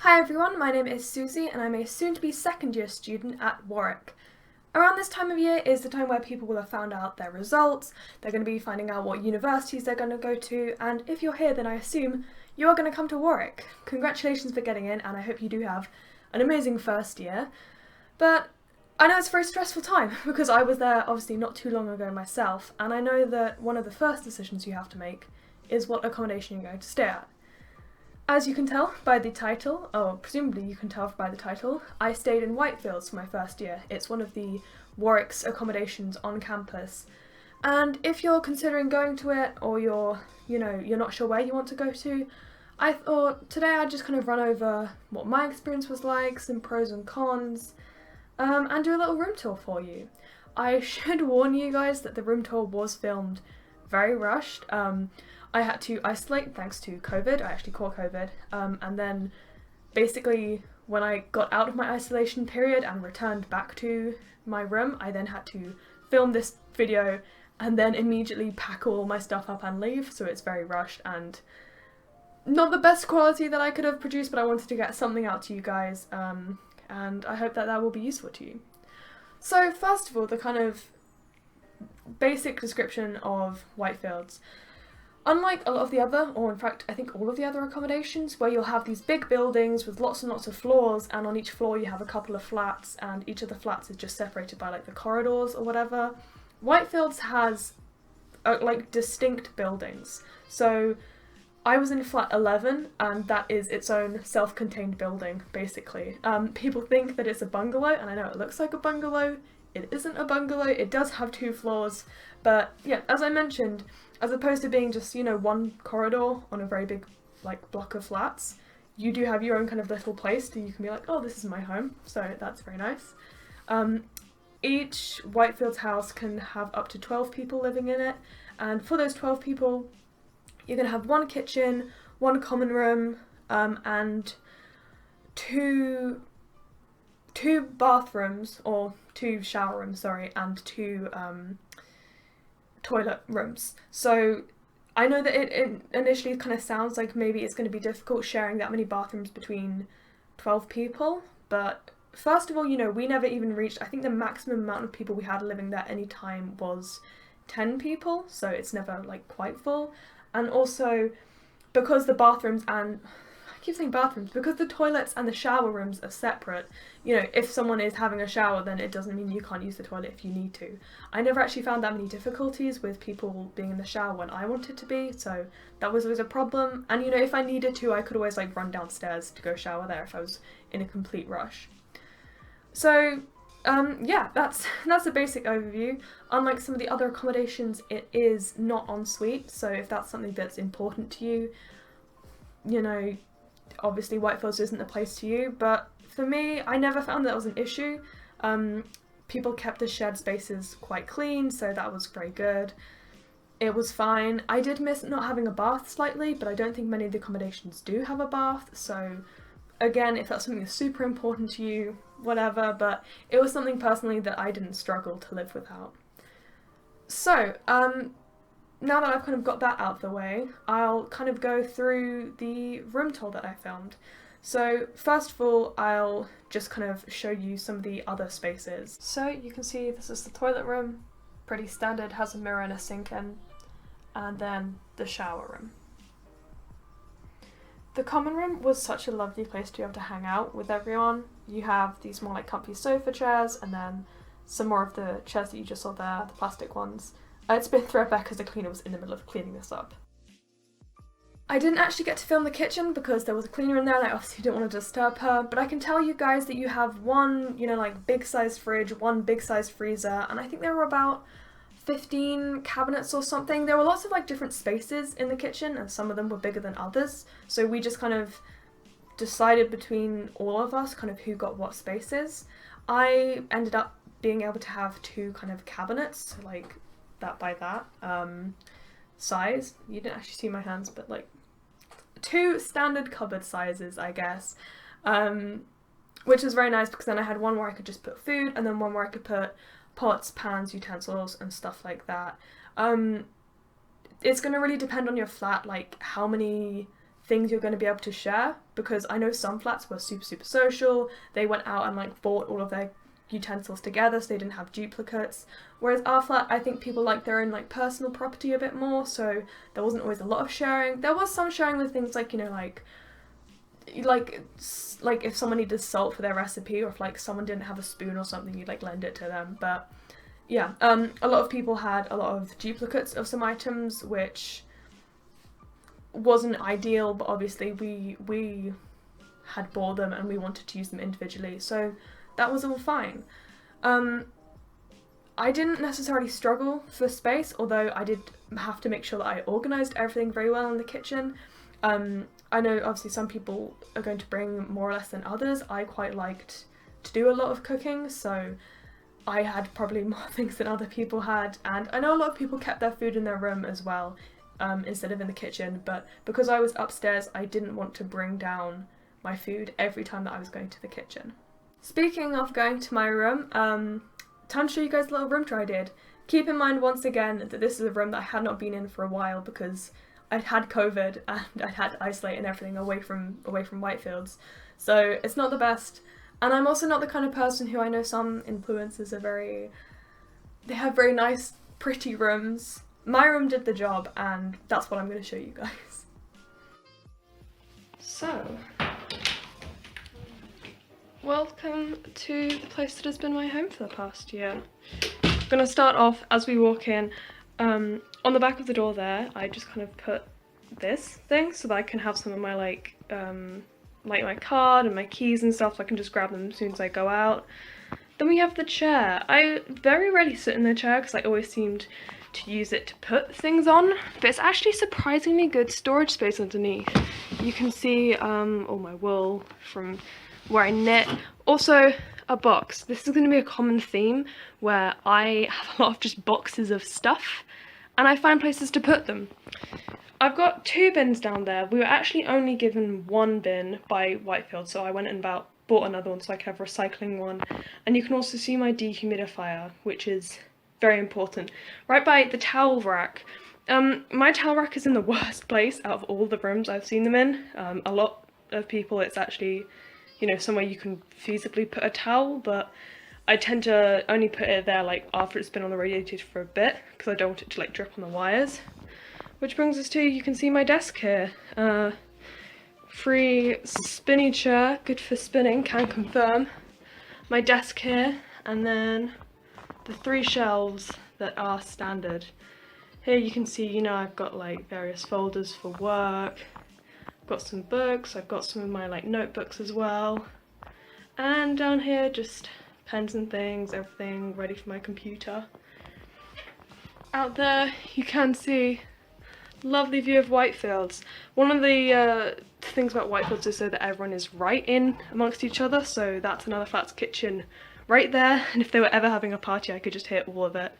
Hi everyone, my name is Susie and I'm a soon-to-be second-year student at Warwick. Around this time of year is the time where people will have found out their results, they're going to be finding out what universities they're going to go to, and if you're here then I assume you are going to come to Warwick. Congratulations for getting in and I hope you do have an amazing first year. But I know it's a very stressful time because I was there obviously not too long ago myself, and I know that one of the first decisions you have to make is what accommodation you're going to stay at. As you can tell by the title, or presumably you can tell by the title, I stayed in Whitefields for my first year. It's one of the Warwick's accommodations on campus. And if you're considering going to it, or you're not sure where you want to go to, I thought today I'd just kind of run over what my experience was like, some pros and cons, and do a little room tour for you. I should warn you guys that the room tour was filmed very rushed. I had to isolate thanks to COVID. I actually caught COVID, and then basically when I got out of my isolation period and returned back to my room, I then had to film this video and then immediately pack all my stuff up and leave, so it's very rushed and not the best quality that I could have produced, but I wanted to get something out to you guys, and I hope that that will be useful to you. So first of all, the kind of basic description of Whitefields. Unlike a lot of the other, or in fact I think all of the other accommodations, where you'll have these big buildings with lots and lots of floors, and on each floor you have a couple of flats, and each of the flats is just separated by like the corridors or whatever, Whitefields has like distinct buildings. So I was in flat 11, and that is its own self-contained building, basically. People think that it's a bungalow, and I know it looks like a bungalow. It isn't a bungalow, it does have 2 floors, but yeah, as I mentioned, as opposed to being just, one corridor on a very big, block of flats, you do have your own kind of little place that you can be like, oh, this is my home, so that's very nice. Each Whitefields house can have up to 12 people living in it, and for those 12 people, you're going to have 1 kitchen, 1 common room, and two bathrooms, or 2 shower rooms, sorry, and 2 toilet rooms. So I know that it initially kind of sounds like maybe it's going to be difficult sharing that many bathrooms between 12 people, but first of all, we never even reached, I think the maximum amount of people we had living there any time was 10 people, so it's never quite full. And also, because the bathrooms and I keep saying bathrooms, because the toilets and the shower rooms are separate, if someone is having a shower, then it doesn't mean you can't use the toilet if you need to. I never actually found that many difficulties with people being in the shower when I wanted to be, so that was always a problem. And if I needed to, I could always run downstairs to go shower there if I was in a complete rush. So yeah, that's a basic overview. Unlike some of the other accommodations, it is not en suite, so if that's something that's important to you, obviously Whitefields isn't the place to you, but for me, I never found that was an issue. People kept the shared spaces quite clean, so that was very good. It was fine. I did miss not having a bath slightly, but I don't think many of the accommodations do have a bath, so again, if that's something that's super important to you, whatever, but it was something personally that I didn't struggle to live without. So, now that I've kind of got that out of the way, I'll kind of go through the room tour that I filmed. So first of all, I'll just kind of show you some of the other spaces. So you can see this is the toilet room, pretty standard, has a mirror and a sink in, and then the shower room. The common room was such a lovely place to be able to hang out with everyone. You have these more comfy sofa chairs, and then some more of the chairs that you just saw there, the plastic ones. It's been threadbare because the cleaner was in the middle of cleaning this up. I didn't actually get to film the kitchen because there was a cleaner in there and I obviously didn't want to disturb her, but I can tell you guys that you have one, big sized fridge, one big sized freezer, and I think there were about 15 cabinets or something. There were lots of different spaces in the kitchen, and some of them were bigger than others, so we just kind of decided between all of us kind of who got what spaces. I ended up being able to have 2 kind of cabinets, so that by that size. You didn't actually see my hands, but 2 standard cupboard sizes, I guess, which was very nice because then I had one where I could just put food, and then one where I could put pots, pans, utensils, and stuff like that. It's going to really depend on your flat, how many things you're going to be able to share, because I know some flats were super social. They went out and like bought all of their utensils together so they didn't have duplicates, whereas our flat, I think people like their own like personal property a bit more, so there wasn't always a lot of sharing. There was some sharing with things like, you know, like if someone needed salt for their recipe, or if like someone didn't have a spoon or something, you'd like lend it to them. But yeah, a lot of people had a lot of duplicates of some items, which wasn't ideal, but obviously we had bought them and we wanted to use them individually, so that was all fine. I didn't necessarily struggle for space, although I did have to make sure that I organised everything very well in the kitchen. I know obviously some people are going to bring more or less than others. I quite liked to do a lot of cooking, so I had probably more things than other people had, and I know a lot of people kept their food in their room as well, instead of in the kitchen, but because I was upstairs, I didn't want to bring down my food every time that I was going to the kitchen. Speaking of going to my room, time to show you guys a little room tour I did. Keep in mind once again that this is a room that I had not been in for a while because I'd had COVID and I'd had to isolate and everything away from Whitefields, so it's not the best. And I'm also not the kind of person who, I know some influencers are they have very nice, pretty rooms. My room did the job, and that's what I'm going to show you guys. So, welcome to the place that has been my home for the past year. I'm going to start off as we walk in. On the back of the door there, I just kind of put this thing so that I can have some of my like my card and my keys and stuff, so I can just grab them as soon as I go out. Then we have the chair. I very rarely sit in the chair because I always seemed to use it to put things on, but it's actually surprisingly good storage space underneath. You can see all my wool from where I knit. Also, a box. This is going to be a common theme where I have a lot of just boxes of stuff and I find places to put them. I've got 2 bins down there. We were actually only given 1 bin by Whitefields, so I went and bought another one so I could have a recycling one. And you can also see my dehumidifier, which is very important, right by the towel rack. My towel rack is in the worst place out of all the rooms I've seen them in. A lot of people, it's actually, you know, somewhere you can feasibly put a towel, but I tend to only put it there like after it's been on the radiator for a bit because I don't want it to like drip on the wires. Which brings us to, you can see my desk here. Free spinny chair, good for spinning, can confirm. My desk here, and then the 3 shelves that are standard. Here you can see, you know, I've got like various folders for work. I've got some books, I've got some of my like notebooks as well. And down here, just pens and things, everything ready for my computer. Out there, you can see lovely view of Whitefields. One of the things about Whitefields is so that everyone is right in amongst each other, so that's another flat's kitchen right there, and if they were ever having a party I could just hear all of it.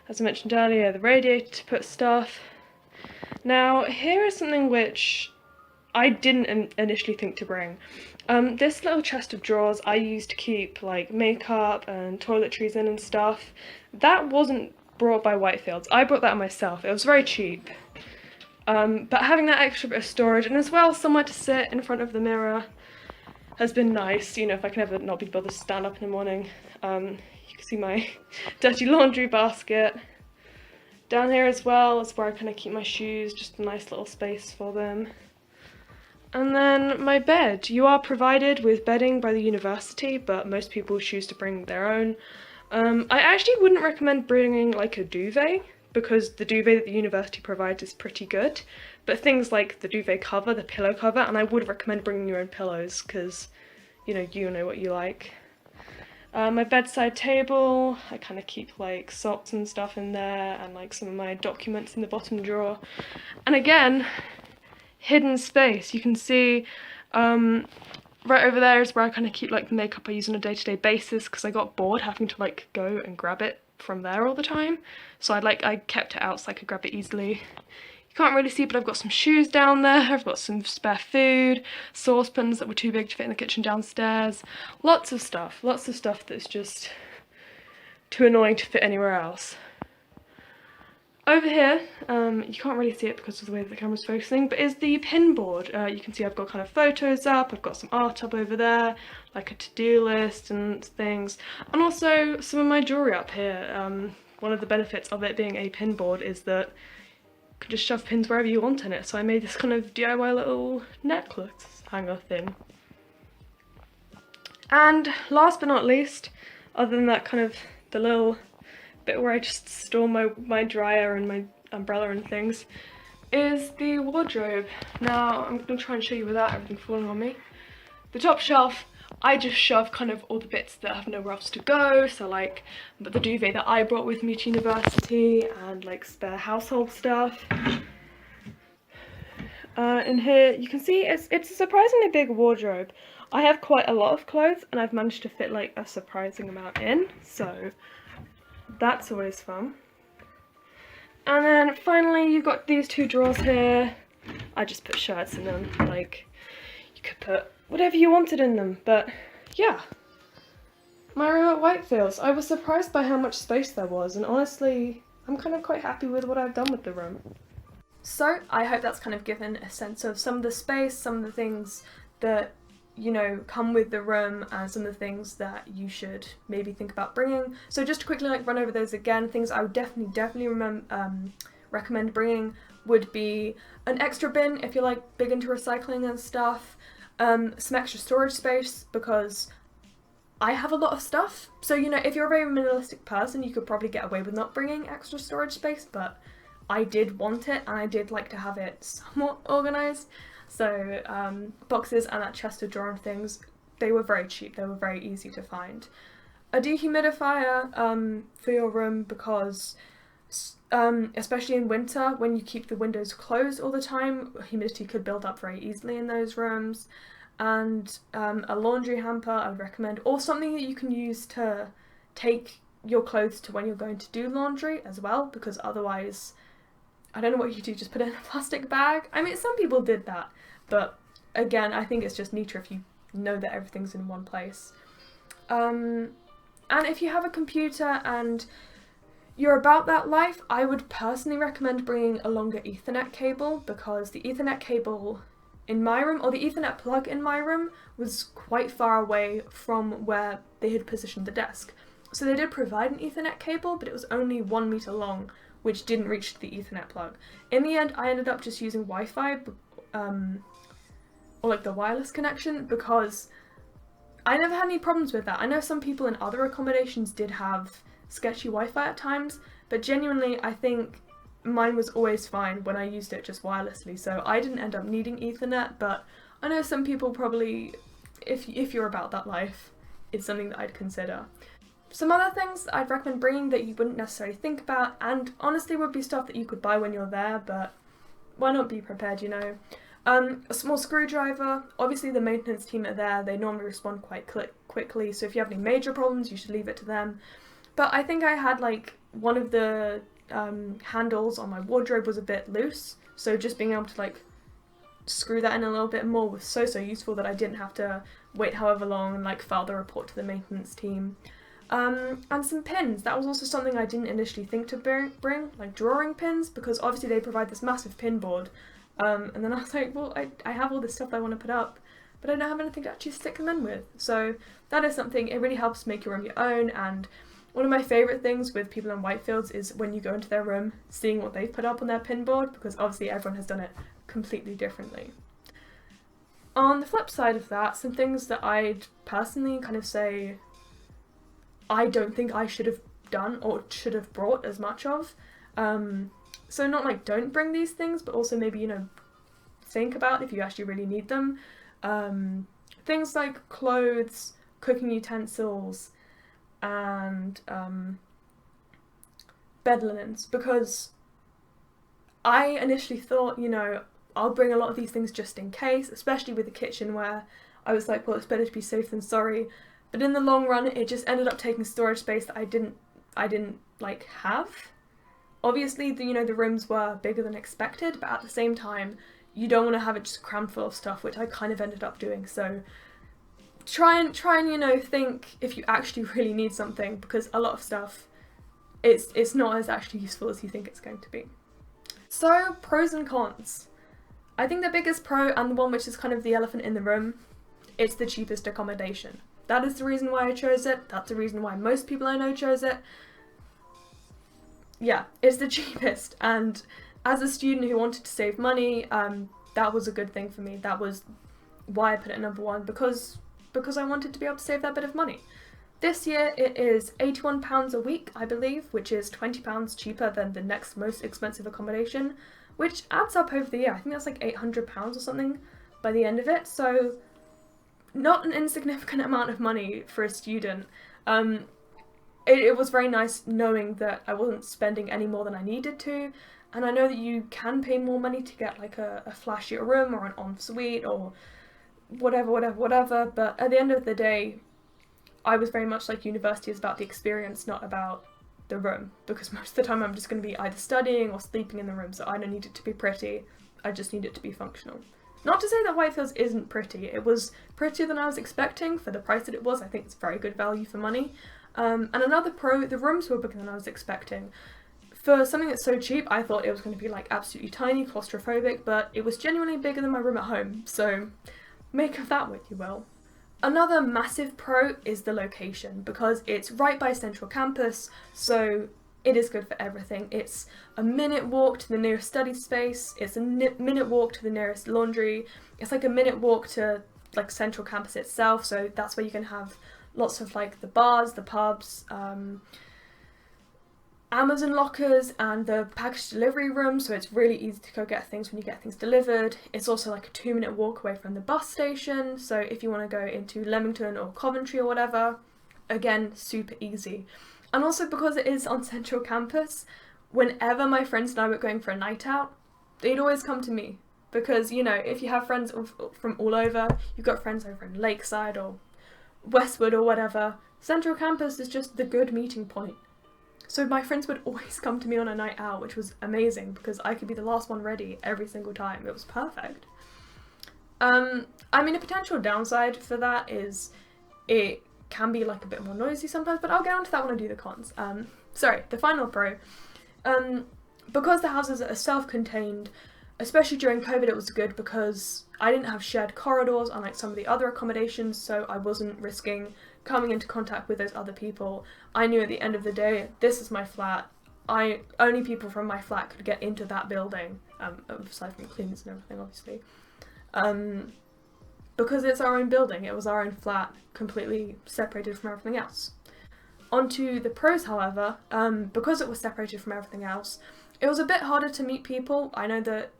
As I mentioned earlier, the radiator to put stuff. Now here is something which I didn't initially think to bring. This little chest of drawers I used to keep like makeup and toiletries in and stuff. That wasn't brought by Whitefields. I brought that myself. It was very cheap. But having that extra bit of storage and as well somewhere to sit in front of the mirror has been nice. You know, if I can ever not be bothered to stand up in the morning. You can see my dirty laundry basket. Down here as well is where I kind of keep my shoes, just a nice little space for them. And then my bed. You are provided with bedding by the university, but most people choose to bring their own. I actually wouldn't recommend bringing like a duvet, because the duvet that the university provides is pretty good, but things like the duvet cover, the pillow cover, and I would recommend bringing your own pillows because you know what you like. My bedside table, I kind of keep like socks and stuff in there and like some of my documents in the bottom drawer. And again, hidden space. You can see right over there is where I kind of keep like the makeup I use on a day-to-day basis because I got bored having to like go and grab it from there all the time, so I kept it out so I could grab it easily. You can't really see, but I've got some shoes down there, I've got some spare food, saucepans that were too big to fit in the kitchen downstairs, lots of stuff that's just too annoying to fit anywhere else. Over here, you can't really see it because of the way that the camera's focusing, but is the pin board. You can see I've got kind of photos up, I've got some art up over there, like a to-do list and things, and also some of my jewellery up here. One of the benefits of it being a pin board is that you can just shove pins wherever you want in it, so I made this kind of DIY little necklace hanger thing. And last but not least, other than that kind of the little bit where I just store my dryer and my umbrella and things, is the wardrobe. Now I'm going to try and show you without everything falling on me. The top shelf, I just shove kind of all the bits that have nowhere else to go, so like the duvet that I brought with me to university and like spare household stuff. In here you can see it's a surprisingly big wardrobe. I have quite a lot of clothes and I've managed to fit like a surprising amount in, so that's always fun. And then finally you've got these two drawers here. I just put shirts in them, like you could put whatever you wanted in them, but yeah. My room at Whitefields, I was surprised by how much space there was, and honestly I'm kind of quite happy with what I've done with the room. So I hope that's kind of given a sense of some of the space, some of the things that, you know, come with the room, and some of the things that you should maybe think about bringing. So just to quickly like run over those again, things I would definitely recommend bringing would be an extra bin if you're like big into recycling and stuff, some extra storage space because I have a lot of stuff. So, you know, if you're a very minimalistic person, you could probably get away with not bringing extra storage space, but I did want it and I did like to have it somewhat organised. So boxes and that chest of drawer and things, they were very cheap, they were very easy to find. A dehumidifier for your room because especially in winter when you keep the windows closed all the time, humidity could build up very easily in those rooms. And a laundry hamper I would recommend, or something that you can use to take your clothes to when you're going to do laundry as well, because otherwise I don't know what you do, just put it in a plastic bag. I mean, some people did that, but again, I think it's just neater if you know that everything's in one place. And if you have a computer and you're about that life, I would personally recommend bringing a longer Ethernet cable, because the Ethernet cable in my room, or the Ethernet plug in my room, was quite far away from where they had positioned the desk. So they did provide an Ethernet cable, but it was only 1 meter long, which didn't reach the Ethernet plug. In the end, I ended up just using Wi-Fi, or like the wireless connection, because I never had any problems with that. I know some people in other accommodations did have sketchy Wi-Fi at times, but genuinely I think mine was always fine when I used it just wirelessly, so I didn't end up needing Ethernet, but I know some people probably, if you're about that life, it's something that I'd consider. Some other things I'd recommend bringing that you wouldn't necessarily think about, and honestly would be stuff that you could buy when you're there, but why not be prepared, you know? A small screwdriver. Obviously the maintenance team are there, they normally respond quite quickly, so if you have any major problems you should leave it to them. But I think I had like one of the handles on my wardrobe was a bit loose, so just being able to like screw that in a little bit more was so useful that I didn't have to wait however long and like file the report to the maintenance team. And some pins. That was also something I didn't initially think to bring, like drawing pins, because obviously they provide this massive pin board. And then I was like, well, I have all this stuff I want to put up, but I don't have anything to actually stick them in with. So that is something, it really helps make your room your own. And one of my favourite things with people in Whitefields is when you go into their room, seeing what they've put up on their pin board, because obviously everyone has done it completely differently. On the flip side of that, some things that I'd personally kind of say I don't think I should have done or should have brought as much of. So not like don't bring these things, but also maybe, you know, think about if you actually really need them. Things like clothes, cooking utensils, and bed linens, because I initially thought, you know, I'll bring a lot of these things just in case, especially with the kitchenware. I was like, well, it's better to be safe than sorry. But in the long run, it just ended up taking storage space that I didn't like have. Obviously, the rooms were bigger than expected, but at the same time, you don't want to have it just crammed full of stuff, which I kind of ended up doing. So try and think if you actually really need something, because a lot of stuff it's not as actually useful as you think it's going to be. So, pros and cons. I think the biggest pro, and the one which is kind of the elephant in the room, it's the cheapest accommodation. That is the reason why I chose it. That's the reason why most people I know chose it. Yeah, it's the cheapest, and as a student who wanted to save money, that was a good thing for me. That was why I put it at number one, because I wanted to be able to save that bit of money. This year it is £81 a week, I believe, which is £20 cheaper than the next most expensive accommodation, which adds up over the year. I think that's like £800 or something by the end of it, so not an insignificant amount of money for a student. It was very nice knowing that I wasn't spending any more than I needed to, and I know that you can pay more money to get like a flashier room or an ensuite or whatever, but at the end of the day, I was very much like university is about the experience, not about the room, because most of the time I'm just going to be either studying or sleeping in the room, so I don't need it to be pretty, I just need it to be functional. Not to say that Whitefields isn't pretty, it was prettier than I was expecting for the price that it was. I think it's very good value for money. And another pro, the rooms were bigger than I was expecting. For something that's so cheap, I thought it was going to be like absolutely tiny, claustrophobic, but it was genuinely bigger than my room at home, so make of that what you will. Another massive pro is the location, because it's right by central campus, so it is good for everything. It's a minute walk to the nearest study space, it's a minute walk to the nearest laundry, it's like a minute walk to like central campus itself, so that's where you can have lots of like the bars, the pubs, Amazon lockers and the package delivery room, so it's really easy to go get things when you get things delivered. It's also like a 2-minute walk away from the bus station, so if you want to go into Leamington or Coventry or whatever, again, super easy. And also because it is on central campus, whenever my friends and I were going for a night out, they'd always come to me, because, you know, if you have friends from all over, you've got friends over in Lakeside or Westwood or whatever, central campus is just the good meeting point. So my friends would always come to me on a night out, which was amazing because I could be the last one ready every single time. It was perfect. I mean, a potential downside for that is it can be like a bit more noisy sometimes, but I'll get onto that when I do the cons. Sorry, the final pro. Because the houses are self-contained, especially during COVID, it was good because I didn't have shared corridors unlike some of the other accommodations, so I wasn't risking coming into contact with those other people. I knew at the end of the day, this is my flat. Only people from my flat could get into that building, aside from cleaners and everything, obviously. Because it's our own building, it was our own flat, completely separated from everything else. Onto the pros, however, because it was separated from everything else, it was a bit harder to meet people. I know that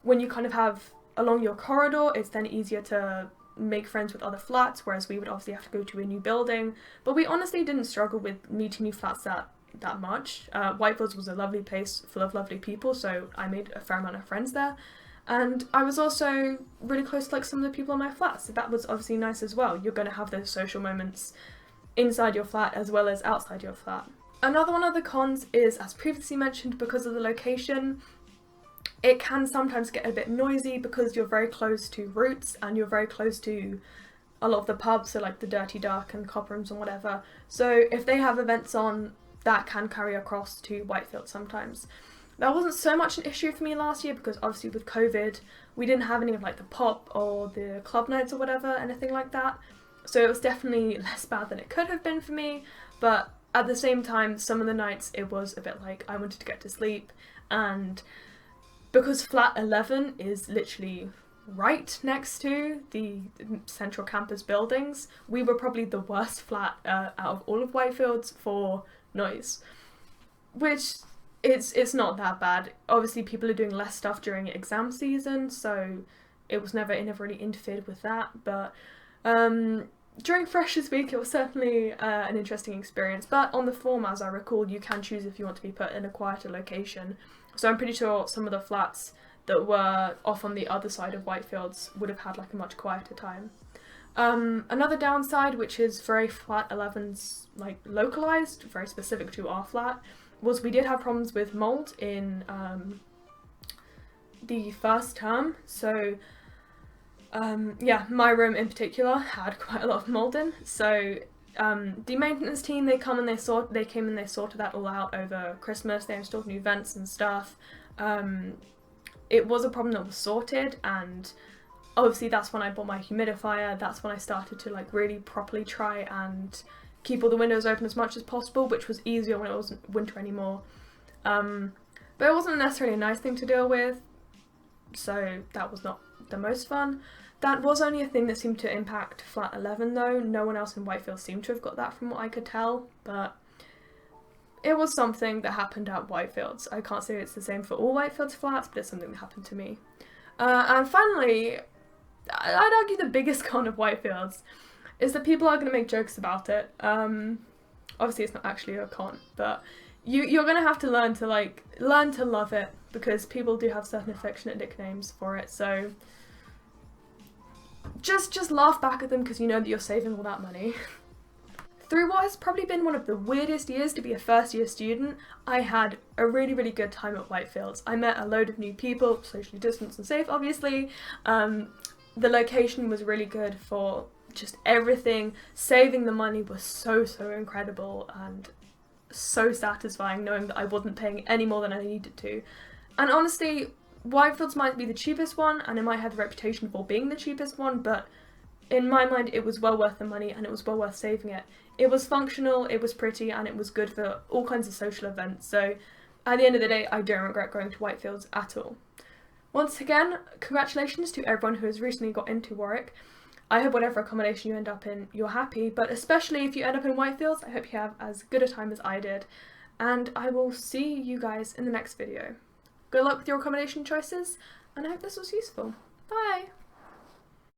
when you kind of have along your corridor, it's then easier to make friends with other flats, whereas we would obviously have to go to a new building. But we honestly didn't struggle with meeting new flats that much. Whitefields was a lovely place full of lovely people, so I made a fair amount of friends there. And I was also really close to like some of the people in my flat, so that was obviously nice as well. You're going to have those social moments inside your flat as well as outside your flat. Another one of the cons is, as previously mentioned, because of the location, it can sometimes get a bit noisy because you're very close to routes and you're very close to a lot of the pubs, so like the Dirty Duck and Cop Rooms and whatever. So if they have events on, that can carry across to Whitefield sometimes. That wasn't so much an issue for me last year because obviously with COVID, we didn't have any of like the pop or the club nights or whatever, anything like that. So it was definitely less bad than it could have been for me, but at the same time, some of the nights it was a bit like I wanted to get to sleep, and because flat 11 is literally right next to the central campus buildings, we were probably the worst flat out of all of Whitefields for noise, which it's not that bad. Obviously people are doing less stuff during exam season, so it never really interfered with that, but during Freshers Week it was certainly an interesting experience. But on the form, as I recall, you can choose if you want to be put in a quieter location, so I'm pretty sure some of the flats that were off on the other side of Whitefields would have had like a much quieter time. Another downside, which is very flat 11's like localized, very specific to our flat, was we did have problems with mold in the first term. So yeah, my room in particular had quite a lot of mold in, so The maintenance team, they came and they sorted that all out over Christmas. They installed new vents and stuff. It was a problem that was sorted, and obviously that's when I bought my humidifier. That's when I started to like really properly try and keep all the windows open as much as possible, which was easier when it wasn't winter anymore. But it wasn't necessarily a nice thing to deal with, so that was not the most fun. That was only a thing that seemed to impact flat 11 though. No one else in Whitefields seemed to have got that from what I could tell, but it was something that happened at Whitefields. I can't say it's the same for all Whitefields flats, but it's something that happened to me. And finally, I'd argue the biggest con of Whitefields is that people are going to make jokes about it. Obviously it's not actually a con, but you're going to have to learn to love it, because people do have certain affectionate nicknames for it, so just laugh back at them because you know that you're saving all that money. Through what has probably been one of the weirdest years to be a first year student, I had a really, really good time at Whitefields. I met a load of new people, socially distanced and safe obviously. The location was really good for just everything. Saving the money was so incredible and so satisfying knowing that I wasn't paying any more than I needed to. And honestly, Whitefields might be the cheapest one, and it might have the reputation for being the cheapest one, but in my mind it was well worth the money and it was well worth saving it. It was functional, it was pretty, and it was good for all kinds of social events, so at the end of the day I don't regret going to Whitefields at all. Once again, congratulations to everyone who has recently got into Warwick. I hope whatever accommodation you end up in, you're happy, but especially if you end up in Whitefields, I hope you have as good a time as I did, and I will see you guys in the next video. Good luck with your accommodation choices, and I hope this was useful. Bye!